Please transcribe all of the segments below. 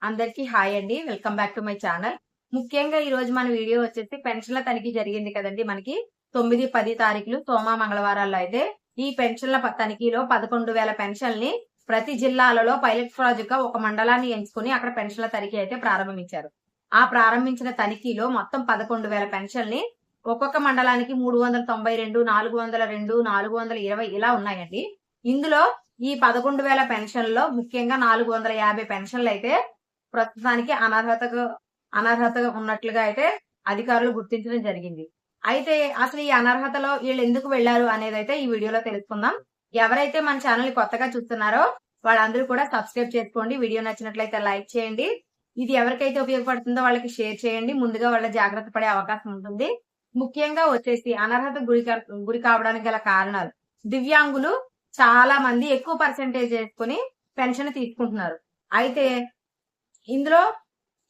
అందరికీ హాయ్ అండి. Welcome back to my channel. ముఖ్యంగా ఈ రోజు మన వీడియో వచ్చేసి పెన్షన్ల తనిఖీ జరిగింది కదండి మనకి 9, 10 తారీఖులు సోమ, మంగళవారాల్లో అయితే ఈ పెన్షన్ల తనిఖీలో 11,000 పెన్షన్‌ని ప్రతి జిల్లాలలో పైలట్ ప్రాజెక్ట్‌గా ఒక మండలాన్ని ఎంచుకొని అక్కడ పెన్షన్ల తనిఖీ అయితే ప్రారంభించారు. ఆ ప్రారంభించిన తనిఖీలో మొత్తం 11,000 పెన్షన్‌ని ఒక్కొక్క మండలానికి 392, 402, 420 ఇలా ఉన్నాయండి. ఇందులో ఈ 11,000 పెన్షన్‌లో ముఖ్యంగా 450 పెన్షన్లు అయితే ప్రస్తుతానికి అనర్హతగా ఉన్నట్లుగా అయితే అధికారులు గుర్తించడం జరిగింది. అయితే అసలు ఈ అనర్హతలో వీళ్ళు ఎందుకు వెళ్లారు అనేది అయితే ఈ వీడియోలో తెలుసుకుందాం. ఎవరైతే మన ఛానల్ కొత్తగా చూస్తున్నారో వాళ్ళందరూ కూడా సబ్స్క్రైబ్ చేసుకోండి. వీడియో నచ్చినట్లయితే లైక్ చేయండి. ఇది ఎవరికైతే ఉపయోగపడుతుందో వాళ్ళకి షేర్ చేయండి. ముందుగా వాళ్ళ జాగ్రత్త పడే అవకాశం ఉంటుంది. ముఖ్యంగా వచ్చేసి అనర్హత గురి కావడానికి గల కారణాలు, దివ్యాంగులు చాలా మంది ఎక్కువ పర్సెంటేజ్ వేసుకుని పెన్షన్ తీసుకుంటున్నారు. అయితే ఇందులో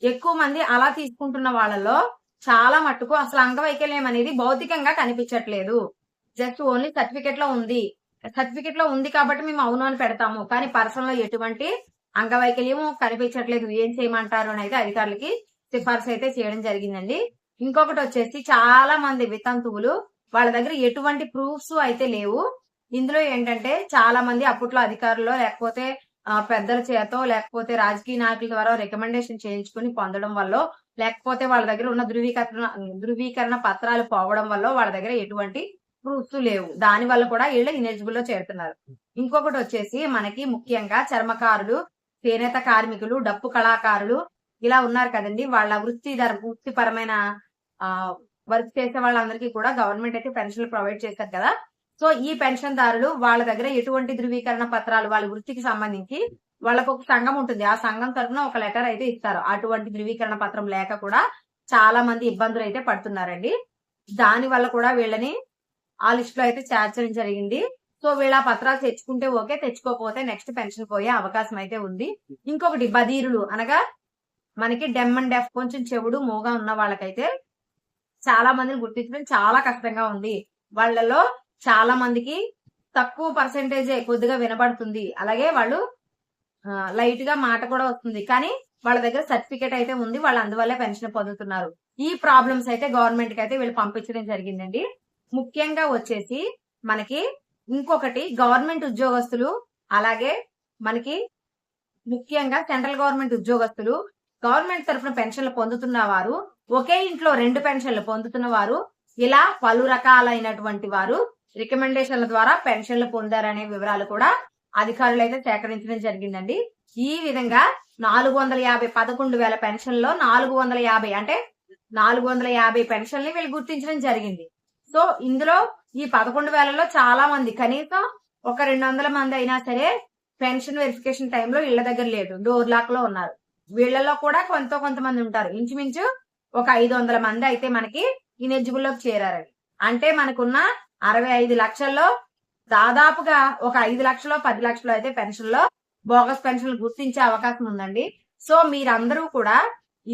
ఎక్కువ మంది అలా తీసుకుంటున్న వాళ్ళలో చాలా మట్టుకు అసలు అంగవైకల్యం అనేది భౌతికంగా కనిపించట్లేదు. జస్ట్ ఓన్లీ సర్టిఫికెట్ లో ఉంది కాబట్టి మేము అవును అని పెడతాము, కానీ పర్సన్ లో ఎటువంటి అంగవైకల్యం కనిపించట్లేదు. ఏం చేయమంటారు అని అయితే అధికారులకి సిఫార్సు అయితే చేయడం జరిగిందండి. ఇంకొకటి వచ్చేసి చాలా మంది వితంతువులు వాళ్ళ దగ్గర ఎటువంటి ప్రూఫ్స్ అయితే లేవు. ఇందులో ఏంటంటే చాలా మంది అప్పట్లో అధికారులు లేకపోతే పెద్దల చేతో లేకపోతే రాజకీయ నాయకుల ద్వారా రికమెండేషన్ చేయించుకుని పొందడం వల్ల, లేకపోతే వాళ్ళ దగ్గర ఉన్న ధృవీకరణ పత్రాలు పోవడం వల్ల వాళ్ళ దగ్గర ఎటువంటి ప్రూఫ్స్ లేవు. దాని వల్ల కూడా వీళ్ళు ఇనెలిజిబుల్ లో చేరుతున్నారు. ఇంకొకటి వచ్చేసి మనకి ముఖ్యంగా చర్మకారులు, చేనేత కార్మికులు, డప్పు కళాకారులు ఇలా ఉన్నారు కదండి. వాళ్ళ వృత్తిపరమైన వర్క్ చేసే వాళ్ళందరికీ కూడా గవర్నమెంట్ అయితే పెన్షన్లు ప్రొవైడ్ చేశారు కదా. సో ఈ పెన్షన్ దారులు వాళ్ళ దగ్గర ఎటువంటి ధృవీకరణ పత్రాలు, వాళ్ళ వృత్తికి సంబంధించి వాళ్ళకు ఒక సంఘం ఉంటుంది. ఆ సంఘం తరఫున ఒక లెటర్ అయితే ఇస్తారు. అటువంటి ధృవీకరణ పత్రం లేక కూడా చాలా మంది ఇబ్బందులు అయితే పడుతున్నారండి. దాని వల్ల కూడా వీళ్ళని ఆ లిస్ట్ లో అయితే చేర్చడం జరిగింది. సో వీళ్ళ పత్రాలు తెచ్చుకుంటే ఓకే, తెచ్చుకోకపోతే నెక్స్ట్ పెన్షన్ పోయే అవకాశం అయితే ఉంది. ఇంకొకటి బదీరులు అనగా మనకి డెమ్ అండ్ డెఫ్, కొంచెం చెవుడు మూగా ఉన్న వాళ్ళకైతే చాలా మందిని గుర్తించడం చాలా కష్టంగా ఉంది. వాళ్ళలో చాలా మందికి తక్కువ పర్సెంటేజ్ కొద్దిగా వినబడుతుంది, అలాగే వాళ్ళు లైట్ గా మాట కూడా వస్తుంది, కానీ వాళ్ళ దగ్గర సర్టిఫికేట్ అయితే ఉంది. వాళ్ళు అందువల్లే పెన్షన్ పొందుతున్నారు. ఈ ప్రాబ్లమ్స్ అయితే గవర్నమెంట్ కి అయితే వీళ్ళు పంపించడం జరిగిందండి. ముఖ్యంగా వచ్చేసి మనకి ఇంకొకటి గవర్నమెంట్ ఉద్యోగస్తులు, అలాగే మనకి ముఖ్యంగా సెంట్రల్ గవర్నమెంట్ ఉద్యోగస్తులు, గవర్నమెంట్ తరఫున పెన్షన్లు పొందుతున్న వారు, ఒకే ఇంట్లో 2 పెన్షన్లు పొందుతున్న వారు, ఇలా పలు రకాలైనటువంటి వారు రికమెండేషన్ల ద్వారా పెన్షన్లు పొందారనే వివరాలు కూడా అధికారులు అయితే సేకరించడం జరిగిందండి. ఈ విధంగా 11,000 పెన్షన్లో 450 అంటే 450 పెన్షన్లు వీళ్ళు గుర్తించడం జరిగింది. సో ఇందులో ఈ 11,000లో చాలా మంది, కనీసం ఒక 200 మంది అయినా సరే పెన్షన్ వెరిఫికేషన్ టైంలో ఇళ్ల దగ్గర లేదు, డోర్ లాక్ లో ఉన్నారు. వీళ్ళలో కూడా కొంతమంది ఉంటారు. ఇంచుమించు ఒక 500 మంది అయితే మనకి ఇనెలిజిబుల్ లోకి చేరారండి. అంటే మనకున్న 65 లక్షల్లో దాదాపుగా ఒక 5 లక్షలు 10 లక్షలు అయితే పెన్షన్లో బోగస్ పెన్షన్లు గుర్తించే అవకాశం ఉందండి. సో మీరందరూ కూడా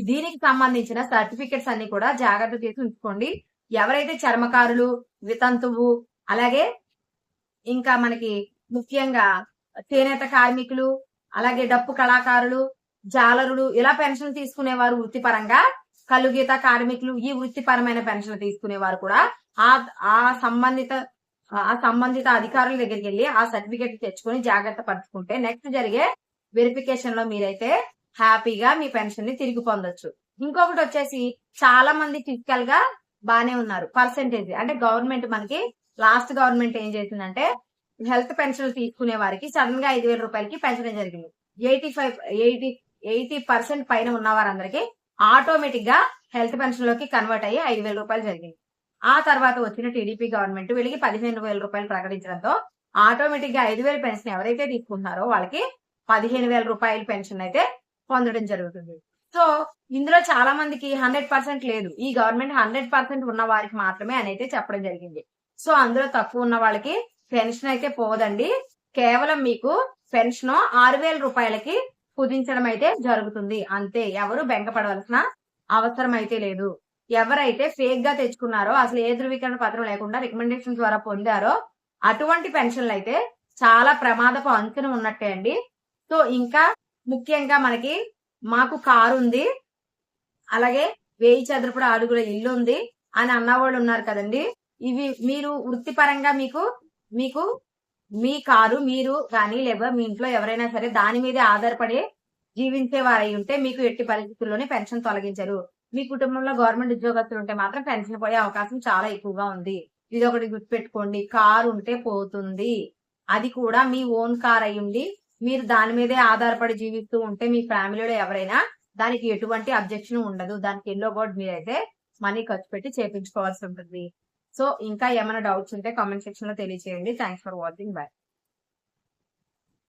దీనికి సంబంధించిన సర్టిఫికెట్స్ అన్ని కూడా జాగ్రత్త చేసి ఉంచుకోండి. ఎవరైతే చర్మకారులు, వితంతువు, అలాగే ఇంకా మనకి ముఖ్యంగా చేనేత కార్మికులు, అలాగే డప్పు కళాకారులు, జాలరులు ఇలా పెన్షన్ తీసుకునేవారు, వృత్తిపరంగా కలుగీత కార్మికులు, ఈ వృత్తిపరమైన పెన్షన్ తీసుకునేవారు కూడా ఆ సంబంధిత అధికారుల దగ్గరికి వెళ్ళి ఆ సర్టిఫికేట్ తెచ్చుకొని జాగ్రత్త పరుచుకుంటే నెక్స్ట్ జరిగే వెరిఫికేషన్ లో మీరైతే హ్యాపీగా మీ పెన్షన్ ని తిరిగి పొందొచ్చు. ఇంకొకటి వచ్చేసి చాలా మంది ఫిజికల్ గా బానే ఉన్నారు. పర్సెంటేజ్ అంటే గవర్నమెంట్ మనకి లాస్ట్ గవర్నమెంట్ ఏం చేసిందంటే హెల్త్ పెన్షన్ తీసుకునే వారికి సడన్ గా 5,000 రూపాయలకి పెంచడం జరిగింది. 80% పైన ఉన్న వారందరికీ ఆటోమేటిక్ గా హెల్త్ పెన్షన్ లోకి కన్వర్ట్ అయ్యి 5,000 రూపాయలు జరిగింది. ఆ తర్వాత వచ్చిన టీడీపీ గవర్నమెంట్ వీళ్ళకి 15,000 రూపాయలు ప్రకటించడంతో ఆటోమేటిక్ గా 5,000 పెన్షన్ ఎవరైతే తీసుకుంటున్నారో వాళ్ళకి 15,000 రూపాయల పెన్షన్ అయితే పొందడం జరుగుతుంది. సో ఇందులో చాలా మందికి 100% లేదు. ఈ గవర్నమెంట్ 100% ఉన్న వారికి మాత్రమే అని అయితే చెప్పడం జరిగింది. సో అందులో తక్కువ ఉన్న వాళ్ళకి పెన్షన్ అయితే పోదండి. కేవలం మీకు పెన్షన్ 6,000 రూపాయలకి కుదించడం అయితే జరుగుతుంది అంతే. ఎవరు బెంగపడవలసిన అవసరం అయితే లేదు. ఎవరైతే ఫేక్ గా తెచ్చుకున్నారో, అసలు ఏ ధృవీకరణ పత్రం లేకుండా రికమెండేషన్ ద్వారా పొందారో అటువంటి పెన్షన్లు అయితే చాలా ప్రమాదపు అంచున ఉన్నట్టే అండి. సో ఇంకా ముఖ్యంగా మనకి మాకు కారు ఉంది, అలాగే 1000 చదరపు అడుగుల ఇల్లు ఉంది అని అన్నవాళ్ళు ఉన్నారు కదండి. ఇవి మీరు వృత్తిపరంగా మీకు మీ కారు మీరు కానీ లేదా మీ ఇంట్లో ఎవరైనా సరే దాని మీదే ఆధారపడి జీవించే వారై ఉంటే మీకు ఎట్టి పరిస్థితుల్లోనే పెన్షన్ తొలగించరు. మీ కుటుంబంలో గవర్నమెంట్ ఉద్యోగస్తులు ఉంటే మాత్రం పెన్షన్ పోయే అవకాశం చాలా ఎక్కువగా ఉంది. ఇది ఒకటి గుర్తుపెట్టుకోండి. కారు ఉంటే పోతుంది, అది కూడా మీ ఓన్ కార్ అయి ఉండి మీరు దాని మీదే ఆధారపడి జీవిస్తూ ఉంటే మీ ఫ్యామిలీలో ఎవరైనా దానికి ఎటువంటి అబ్జెక్షన్ ఉండదు. దానికి ఎల్లో బోర్డ్ మీరైతే మనీ ఖర్చు పెట్టి చేపించుకోవాల్సి ఉంటుంది. సో ఇంకా ఏమైనా డౌట్స్ ఉంటే కామెంట్ సెక్షన్ లో తెలియజేయండి. Thanks for watching. బై.